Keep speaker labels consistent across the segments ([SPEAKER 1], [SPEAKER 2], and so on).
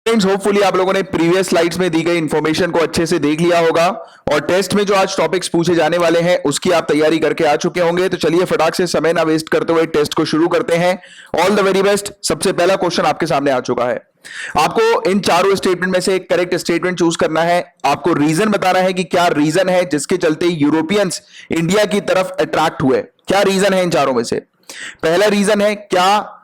[SPEAKER 1] Hopefully आप लोगों ने प्रीवियस स्लाइड्स में दी गई इंफॉर्मेशन को अच्छे से देख लिया होगा और टेस्ट में जो आज टॉपिक्स पूछे जाने वाले हैं उसकी आप तैयारी करके आ चुके होंगे। तो चलिए फटाक से समय ना वेस्ट करते हुए टेस्ट को शुरू करते हैं। All the very best. सबसे पहला क्वेश्चन आपके सामने आ चुका है। आपको इन चारों स्टेटमेंट में से एक करेक्ट स्टेटमेंट चूज करना है। आपको रीजन बताना है कि क्या रीजन है जिसके चलते यूरोपियंस इंडिया की तरफ अट्रैक्ट हुए। क्या रीजन है इन चारों में से? पहला रीजन है, क्या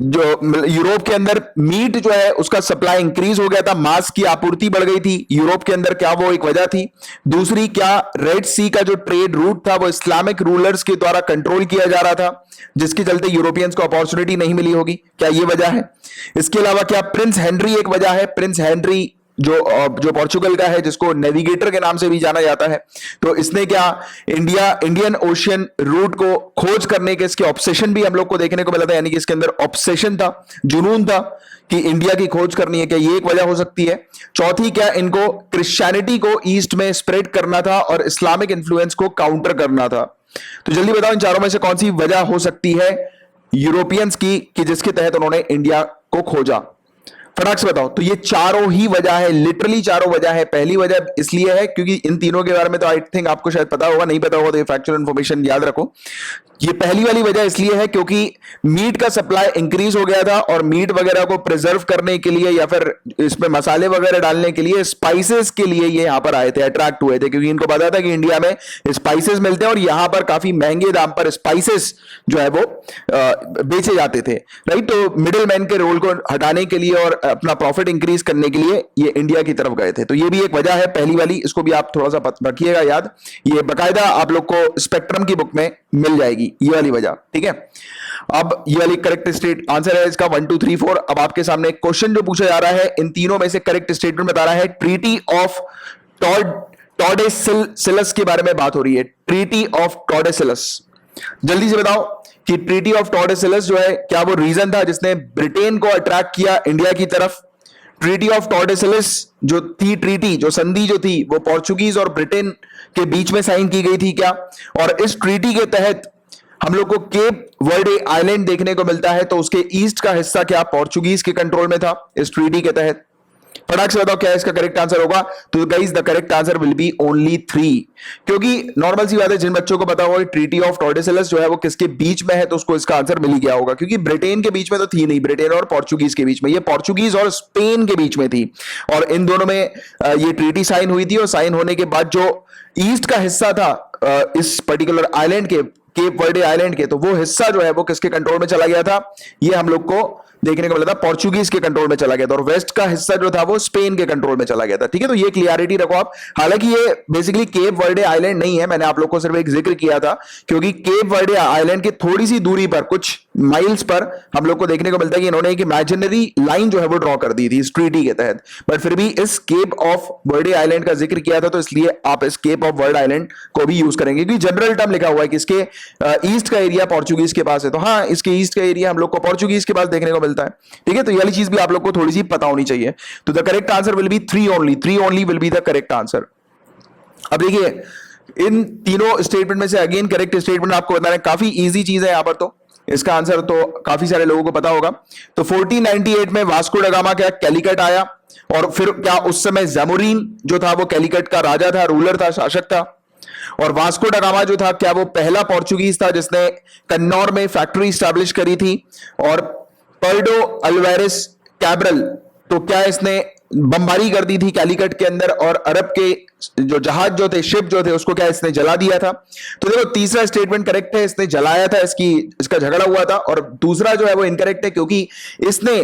[SPEAKER 1] जो यूरोप के अंदर मीट जो है उसका सप्लाई इंक्रीज हो गया था, मांस की आपूर्ति बढ़ गई थी यूरोप के अंदर, क्या वो एक वजह थी? दूसरी, क्या रेड सी का जो ट्रेड रूट था वो इस्लामिक रूलर्स के द्वारा कंट्रोल किया जा रहा था जिसके चलते यूरोपियंस को अपॉर्चुनिटी नहीं मिली होगी, क्या ये वजह है? इसके अलावा क्या प्रिंस हेनरी एक वजह है? प्रिंस हेनरी जो पोर्चुगल का है, जिसको नेविगेटर के नाम से भी जाना जाता है, तो इसने क्या इंडियन ओशियन रूट को खोज करने के इसके ऑब्सेशन भी हम लोग को देखने को मिला था, यानी कि इसके अंदर ऑब्सेशन था, जुनून था कि इंडिया की खोज करनी है। क्या ये एक वजह हो सकती है? चौथी, क्या इनको क्रिश्चियनिटी को ईस्ट में स्प्रेड करना था और इस्लामिक इन्फ्लुएंस को काउंटर करना था? तो जल्दी बताओ इन चारों में से कौन सी वजह हो सकती है यूरोपियंस की कि जिसके तहत उन्होंने इंडिया को खोजा? फटाक से बताओ। तो ये चारों ही वजह है, लिटरली चारों वजह है। पहली वजह इसलिए है क्योंकि इन तीनों के बारे में तो आई थिंक आपको शायद पता होगा, नहीं पता होगा तो ये फैक्चुअल इंफॉर्मेशन याद रखो। ये पहली वाली वजह इसलिए है क्योंकि मीट का सप्लाई इंक्रीज हो गया था और मीट वगैरह को प्रिजर्व करने के लिए या फिर इसमें मसाले वगैरह डालने के लिए, स्पाइसेस के लिए ये यहां पर आए थे, अट्रैक्ट हुए थे, क्योंकि इनको पता था कि इंडिया में स्पाइसेस मिलते हैं और यहां पर काफी महंगे दाम पर स्पाइसेस जो है वो बेचे जाते थे, राइट। तो मिडिल मैन के रोल को हटाने के लिए और अपना प्रॉफिट इंक्रीज करने के लिए ये इंडिया की तरफ गए थे। तो ये भी एक वजह है पहली वाली, इसको भी आप थोड़ा सा रखिएगा याद। ये बकायदा आप लोग को स्पेक्ट्रम की बुक में मिल जाएगी ये वाली वजह, ठीक है। अब ये वाली करेक्ट स्टेट आंसर है इसका 1 2 3 4। अब आपके सामने एक क्वेश्चन जो पूछा जा रहा है, इन तीनों में से करेक्ट स्टेटमेंट बता रहा है। ट्रीटी ऑफ टॉर्डेसिलस के बारे में बात हो रही है। ट्रीटी ऑफ टॉर्डेसिलस, जल्दी से बताओ कि ट्रीटी ऑफ टॉर्डेसिलस जो है, क्या वो रीजन था जिसने ब्रिटेन को अट्रैक्ट किया इंडिया की तरफ? ट्रीटी ऑफ टॉर्डेसिलस जो थी, ट्रीटी जो संधि जो थी, वो पोर्चुगीज और ब्रिटेन के बीच में साइन की गई थी क्या? और इस ट्रीटी के तहत हम लोग को केप वर्डे आइलैंड देखने को मिलता है, तो उसके ईस्ट का हिस्सा क्या पोर्चुगीज के कंट्रोल में था इस ट्रीटी के तहत? फटाक से बताओ क्या इसका करेक्ट आंसर होगा। तो guys the correct answer will B only 3, क्योंकि नॉर्मल सी बात है, जिन बच्चों को पता होगा ट्रीटी ऑफ टॉर्डेसिलस जो है वो किसके बीच में है, तो उसको इसका आंसर मिल ही गया होगा, क्योंकि ब्रिटेन के बीच में तो थी नहीं, ब्रिटेन और पोर्चुगीज के बीच में, ये पोर्चुगीज और स्पेन के बीच में थी, और इन दोनों में ये ट्रीटी साइन हुई थी। और साइन होने के बाद जो ईस्ट का हिस्सा था इस पर्टिकुलर आइलैंड के, केप वर्डे आइलैंड के, तो वो हिस्सा जो है वो किसके कंट्रोल में चला गया था? ये हम लोग को देखने को मिला था पोर्चुगीज के कंट्रोल में चला गया था, और वेस्ट का हिस्सा जो था वो स्पेन के कंट्रोल में चला गया था, ठीक है। तो ये क्लियरिटी रखो आप। हालांकि ये बेसिकली केप वर्डे आइलैंड नहीं है, मैंने आप लोग को सिर्फ एक जिक्र किया था, क्योंकि केप वर्डे आइलैंड की थोड़ी सी दूरी पर, कुछ माइल्स पर, हम लोग को देखने को मिलता है कि इन्होंने एक इमेजिनरी लाइन जो है वो ड्रॉ कर दी थी इस ट्रीटी के तहत, बट फिर भी इस केप ऑफ वर्डे आइलैंड का जिक्र किया था, तो इसलिए आप इस केप ऑफ वर्डे आइलैंड को भी यूज करेंगे, क्योंकि जनरल टर्म लिखा हुआ है कि इसके ईस्ट का एरिया पोर्चुगीज के पास है, तो हाँ, इसके ईस्ट का एरिया हम लोग को पोर्चुगीज के पास देखने को मिलता है, ठीक है। तो ये वाली चीज भी आप लोग को थोड़ी सी पता होनी चाहिए। तो the correct answer will B 3 only, 3 only will be the correct answer. अब देखिए इन तीनों स्टेटमेंट में से अगेन करेक्ट स्टेटमेंट आपको बताना है, काफी इजी चीज है यहां पर, तो इसका आंसर तो काफी सारे लोगों को पता होगा। तो 1498 में वास्को डा गामा क्या कैलिकट आया, और फिर क्या उस समय जैमोरिन जो था वो कैलिकट का राजा था, रूलर था, शासक था, और वास्को डा गामा जो था क्या वो पहला पोर्चुगीज था जिसने कन्नौर में फैक्ट्री स्टैब्लिश करी थी, और पर्डो अल्वेरिस कैब्रल तो क्या इसने बमबारी कर दी थी कैलिकट के अंदर, और अरब के जो जहाज जो थे, शिप जो थे, उसको क्या इसने जला दिया था? तो देखो तीसरा स्टेटमेंट करेक्ट है, इसने जलाया था, इसका झगड़ा हुआ था, और दूसरा जो है वो इनकरेक्ट है, क्योंकि इसने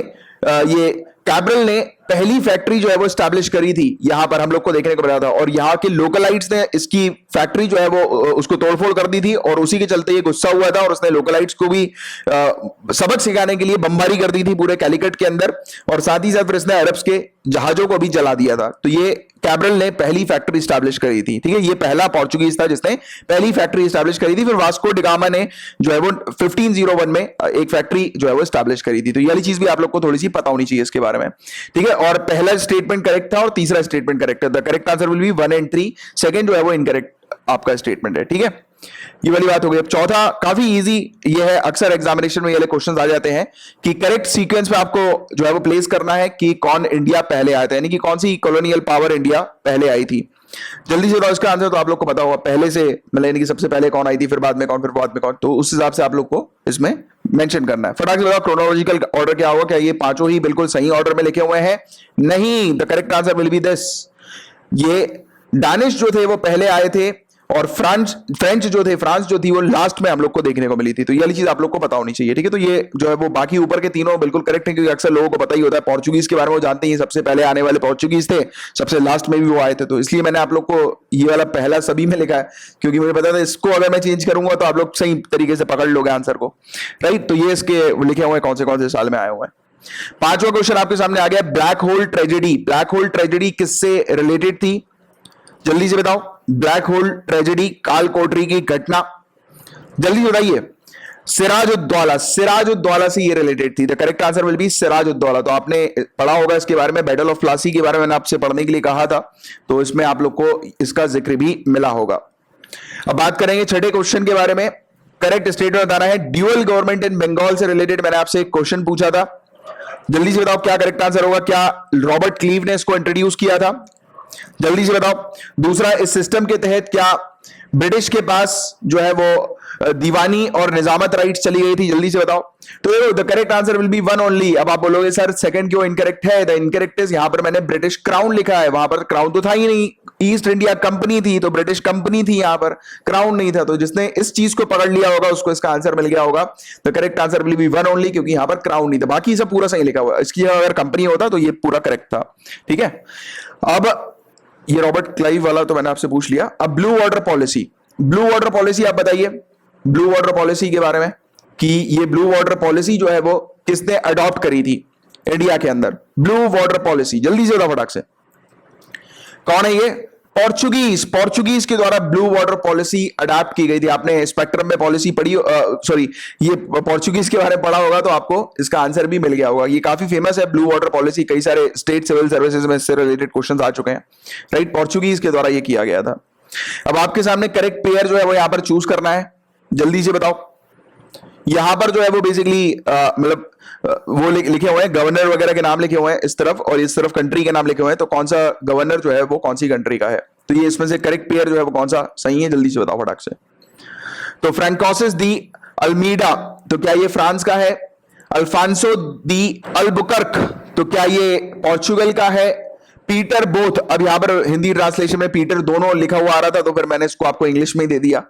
[SPEAKER 1] ये कैब्रल ने पहली फैक्ट्री जो है वो स्टैब्लिश करी थी यहां पर, हम लोग को देखने को मिला था, और यहां के लोकलाइट्स ने इसकी फैक्ट्री जो है वो उसको तोड़फोड़ कर दी थी, और उसी के चलते ये गुस्सा हुआ था, और उसने लोकलाइट्स को भी सबक सिखाने के लिए बमबारी कर दी थी पूरे कैलिकट के अंदर, और साथ ही साथ फिर इसने अरब्स के जहाजों को भी जला दिया था। तो ये कैब्रल ने पहली फैक्ट्री स्टैब्लिश करी थी, ठीक है। ये पहला पोर्चुगीज था जिसने पहली फैक्ट्री स्टैब्लिश करी थी। फिर वास्को डा गामा ने जो है वो 1501 में एक फैक्ट्री जो है वो स्टैब्लिश करी थी। तो ये वाली चीज भी आप लोग को थोड़ी सी पता होनी चाहिए इसके बारे में, ठीक है। और पहला स्टेटमेंट करेक्ट था और तीसरा स्टेटमेंट करेक्ट है। The correct answer will B 1 and 3, second जो है वो इनकरेक्ट आपका स्टेटमेंट है, ठीक है। ये वाली बात हो गई। अब चौथा काफी इजी ये है, अक्सर एग्जामिनेशन में ये वाले क्वेश्चंस आ जाते हैं कि करेक्ट सीक्वेंस में आपको जो है वो प्लेस करना है कि कौन इंडिया पहले आया था, यानी कि कौन सी कॉलोनियल पावर इंडिया पहले आई थी। जल्दी से बताओ इसका आंसर, तो आप लोग को पता होगा पहले से, मतलब यानी कि सबसे पहले कौन आई थी, फिर बाद में कौन, फिर बाद में कौन, तो उस हिसाब से आप लोग को इसमें मेंशन करना है। फटाक से बताओ क्रोनोलॉजिकल ऑर्डर क्या होगा, क्या ये पांचों ही बिल्कुल सही ऑर्डर में लिखे हुए हैं? नहीं, the correct answer will B this. ये डानिश जो थे वो पहले आए थे और फ्रेंच जो थे, फ्रांस जो थी वो लास्ट में हम लोग को देखने को मिली थी। तो ये वाली चीज आप लोग को पता होनी चाहिए, ठीक है। तो ये जो है वो बाकी ऊपर के तीनों बिल्कुल करेक्ट है, क्योंकि अक्सर लोगों को पता ही होता है पोर्चुगीज के बारे में, वो जानते हैं सबसे पहले आने वाले पोर्चुगीज थे, सबसे लास्ट में भी वो आए थे। तो इसलिए मैंने आप लोग को ये वाला पहला सभी में लिखा है, क्योंकि मुझे पता था इसको अगर मैं चेंज करूंगा तो आप लोग सही तरीके से पकड़ लोगे आंसर को, राइट। तो ये इसके लिखे हुए कौन से साल में आए हुए हैं। पांचवा क्वेश्चन आपके सामने आ गया, black hole tragedy. Black hole tragedy किससे रिलेटेड थी, जल्दी से बताओ। ब्लैक होल ट्रेजेडी, काल कोठरी की घटना, जल्दी से बताइए। सिराजुद्दौला, सिराजुद्दौला से ये रिलेटेड थी। The correct answer will be Sirajuddaulah. तो आपने पढ़ा होगा इसके बारे में, बैटल ऑफ प्लासी के बारे में मैंने आपसे पढ़ने के लिए कहा था, तो इसमें आप लोग को इसका जिक्र भी मिला होगा। अब बात करेंगे छठे क्वेश्चन के बारे में। करेक्ट स्टेटमेंट बताना है। ड्यूअल गवर्नमेंट इन बंगाल से रिलेटेड मैंने आपसे एक क्वेश्चन पूछा था, जल्दी से बताओ क्या करेक्ट आंसर होगा। क्या रॉबर्ट क्लीव ने इसको इंट्रोड्यूस किया था, जल्दी से बताओ। दूसरा, इस सिस्टम के तहत क्या ब्रिटिश के पास जो है वो दीवानी और निजामत राइट्स चली गई थी, जल्दी से बताओ। तो देखो the correct answer will B one only. अब आप बोलोगे सर सेकंड क्यों इनकरेक्ट है, द इनकरेक्ट इज, यहां पर मैंने ब्रिटिश क्राउन लिखा है, वहां पर क्राउन तो था ही नहीं, ईस्ट इंडिया कंपनी थी, तो ब्रिटिश कंपनी थी, यहां पर क्राउन नहीं था। तो जिसने इस चीज को पकड़ लिया होगा उसको इसका आंसर मिल गया होगा। The correct answer will B one only, क्योंकि यहां पर क्राउन नहीं था, बाकी सब पूरा सही लिखा हुआ। इसकी अगर कंपनी होता तो ये पूरा करेक्ट था, ठीक है। अब ये रॉबर्ट क्लाइव वाला तो मैंने आपसे पूछ लिया। अब blue water policy, blue water policy आप बताइए ब्लू वाटर पॉलिसी के बारे में, कि ये ब्लू वाटर पॉलिसी जो है वो किसने अडॉप्ट करी थी इंडिया के अंदर। ब्लू वाटर पॉलिसी, जल्दी से बताओ फटाक से, कौन है ये? पोर्चुगीज के द्वारा ब्लू वाटर पॉलिसी अडॉप्ट की गई थी। आपने स्पेक्ट्रम में पॉलिसी पढ़ी, सॉरी ये पोर्चुगीज के बारे में पढ़ा होगा, तो आपको इसका आंसर भी मिल गया होगा। ये काफी फेमस है ब्लू वाटर पॉलिसी, कई सारे स्टेट सिविल सर्विसेज में इससे रिलेटेड क्वेश्चंस आ चुके हैं, राइट। पोर्चुगीज के द्वारा ये किया गया था। अब आपके सामने करेक्ट पेयर जो है वो यहां पर चूज करना है, जल्दी से बताओ। यहां पर जो है वो बेसिकली मतलब वो लिखे हुए हैं गवर्नर वगैरह के नाम लिखे हुए हैं इस तरफ, और इस तरफ कंट्री के नाम लिखे हुए हैं, तो कौन सा गवर्नर जो है वो कौन सी कंट्री का है। तो ये इसमें से करेक्ट पेयर जो है वो कौन सा सही है, जल्दी से बताओ फटाक से। तो फ्रैंकोइस दी अल्मीडा, तो क्या ये फ्रांस का है? अल्फांसो दी अल्बुकर्क, तो क्या ये पोर्चुगल का है? पीटर बोथ, अब यहां पर हिंदी ट्रांसलेशन में पीटर दोनों लिखा हुआ आ रहा था, तो फिर मैंने इसको आपको इंग्लिश में ही दे दिया।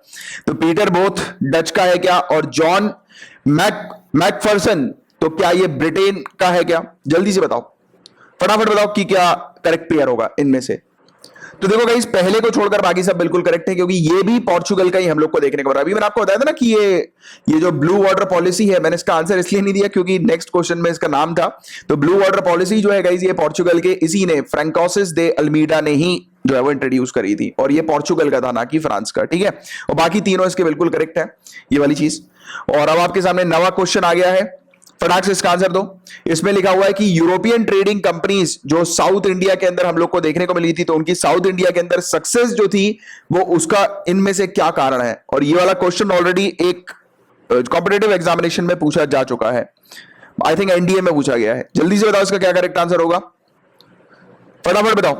[SPEAKER 1] तो पीटर बोथ डच का है क्या? और जॉन मैकफर्सन, तो क्या ये ब्रिटेन का है क्या? जल्दी से बताओ, फटाफट बताओ कि क्या करेक्ट पेयर होगा इनमें से। तो देखो गाइस, पहले को छोड़कर बाकी सब बिल्कुल करेक्ट है, क्योंकि ये भी पोर्चुगल का ही हम लोग को देखने को मिल रहा है। अभी मैंने आपको बताया था ना कि ये जो ब्लू वाटर पॉलिसी है, मैंने इसका आंसर इसलिए नहीं दिया क्योंकि नेक्स्ट क्वेश्चन में इसका नाम था। तो ब्लू वाटर पॉलिसी जो है गाइस, ये पोर्चुगल के इसी ने, फ्रैंकोइस दे अल्मीडा ने ही जो है वो इंट्रोड्यूस करी थी, और ये पोर्चुगल का था, ना कि फ्रांस का, ठीक है। और बाकी तीनों इसके बिल्कुल करेक्ट है, ये वाली चीज। और अब आपके सामने नवा क्वेश्चन आ गया है, फटाक से इसका आंसर दो। इसमें लिखा हुआ है कि यूरोपियन ट्रेडिंग कंपनीज जो साउथ इंडिया के अंदर हम लोग को देखने को मिली थी, तो उनकी साउथ इंडिया के अंदर सक्सेस जो थी वो उसका इनमें से क्या कारण है। और ये वाला क्वेश्चन ऑलरेडी एक कॉम्पिटिटिव एग्जामिनेशन में पूछा जा चुका है, आई थिंक एनडीए में पूछा गया है। जल्दी से बताओ इसका क्या करेक्ट आंसर होगा, फटाफट बताओ।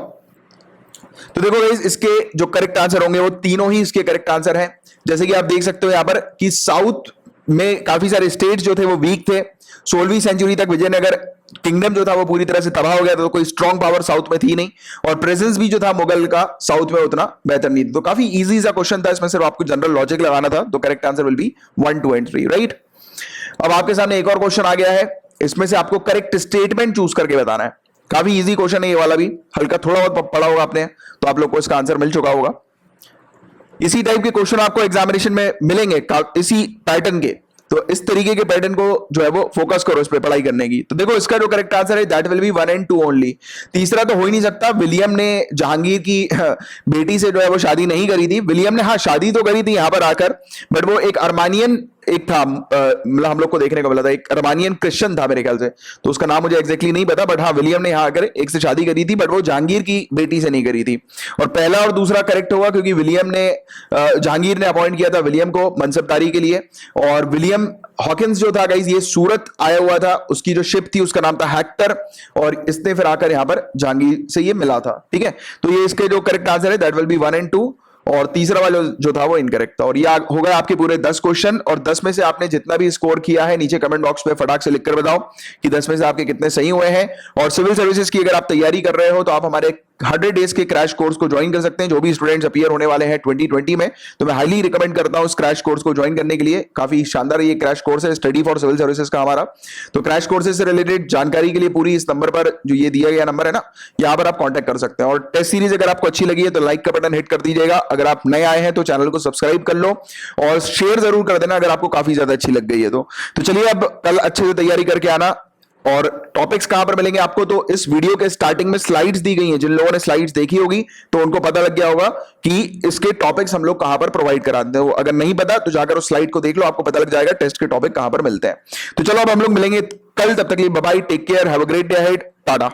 [SPEAKER 1] तो देखो गाइस, इसके जो करेक्ट आंसर होंगे वो तीनों ही इसके करेक्ट आंसर हैं। जैसे कि आप देख सकते हो यहां पर कि साउथ में काफी सारे स्टेट्स जो थे वो वीक थे। 16वीं सेंचुरी तक विजयनगर किंगडम जो था वो पूरी तरह से तबाह हो गया था, तो कोई स्ट्रॉन्ग पावर साउथ में थी नहीं, और प्रेजेंस भी जो था मुगल का साउथ में उतना बेहतर नहीं था। तो काफी इजी सा क्वेश्चन था, इसमें सिर्फ आपको जनरल लॉजिक लगाना था। तो correct answer will B 1, 2 and 3, right. अब आपके सामने एक और क्वेश्चन आ गया है, इसमें से आपको करेक्ट स्टेटमेंट चूज करके बताना है। काफी इजी क्वेश्चन है ये वाला भी, हल्का थोड़ा बहुत पढ़ा होगा आपने, तो आप लोग को इसका आंसर मिल चुका होगा। इसी टाइप के क्वेश्चन आपको एग्जामिनेशन में मिलेंगे, इसी पैटर्न के। तो इस तरीके के पैटर्न को जो है वो फोकस करो इस पे पढ़ाई करने की। तो देखो इसका जो करेक्ट आंसर है that will be 1 and 2 only. तीसरा तो हो ही नहीं सकता। विलियम ने जहांगीर की बेटी से जो है वो शादी नहीं करी थी। विलियम ने हाँ शादी तो करी थी यहां पर आकर, बट वो एक अर्मानियन एक था, मतलब हम लोग को देखने को मिला था, एक रोमानियन क्रिश्चियन था मेरे ख्याल से, तो उसका नाम मुझे एग्जैक्टली नहीं पता, बट हाँ विलियम ने यहाँ आकर एक से शादी करी थी, बट वो जहांगीर की बेटी से नहीं करी थी। और पहला और दूसरा करेक्ट होगा, क्योंकि विलियम ने जहांगीर ने अपॉइंट किया था विलियम को मनसबदारी के लिए, और विलियम हॉकिंस जो था गाइस ये सूरत आया हुआ था, उसकी जो शिप थी उसका नाम था हेक्टर, और इसने फिर आकर यहां पर जहांगीर से ये मिला था। ठीक है, तो ये इसके जो करेक्ट आंसर है दैट विल बी 1 एंड 2, और तीसरा वाला जो था वो इनकरेक्ट था। और ये हो गए आपके पूरे 10 क्वेश्चन, और 10 में से आपने जितना भी स्कोर किया है नीचे कमेंट बॉक्स में फटाक से लिखकर बताओ कि 10 में से आपके कितने सही हुए हैं। और सिविल सर्विसेज की अगर आप तैयारी कर रहे हो तो आप हमारे 100 डेज के क्रैश कोर्स को ज्वाइन कर सकते हैं, जो भी स्टूडेंट्स अपीयर होने वाले हैं 2020 में, तो मैं हाईली रिकमेंड करता हूं इस क्रैश कोर्स को ज्वाइन करने के लिए। काफी शानदार ये क्रैश कोर्स है, स्टडी फॉर सिविल सर्विसेज का हमारा। तो क्रैश कोर्सेज से रिलेटेड जानकारी के लिए पूरी इस नंबर पर, जो ये दिया गया नंबर है ना, यहां पर आप कांटेक्ट कर सकते हैं। और टेस्ट सीरीज अगर आपको अच्छी लगी है तो लाइक का बटन हिट कर दीजिएगा, अगर आप नए आए हैं तो चैनल को सब्सक्राइब कर लो, और शेयर जरूर कर देना अगर आपको काफी ज्यादा अच्छी लग गई है तो चलिए अब कल अच्छे से तैयारी करके आना। और टॉपिक्स कहां पर मिलेंगे आपको, तो इस वीडियो के स्टार्टिंग में स्लाइड्स दी गई हैं, जिन लोगों ने स्लाइड्स देखी होगी तो उनको पता लग गया होगा कि इसके टॉपिक्स हम लोग कहां पर प्रोवाइड कराते हैं। अगर नहीं पता तो जाकर उस स्लाइड को देख लो, आपको पता लग जाएगा टेस्ट के टॉपिक कहां पर मिलते हैं। तो चलो अब हम लोग मिलेंगे कल, तब तक के लिए bye bye, take care, have a great day ahead, Tata.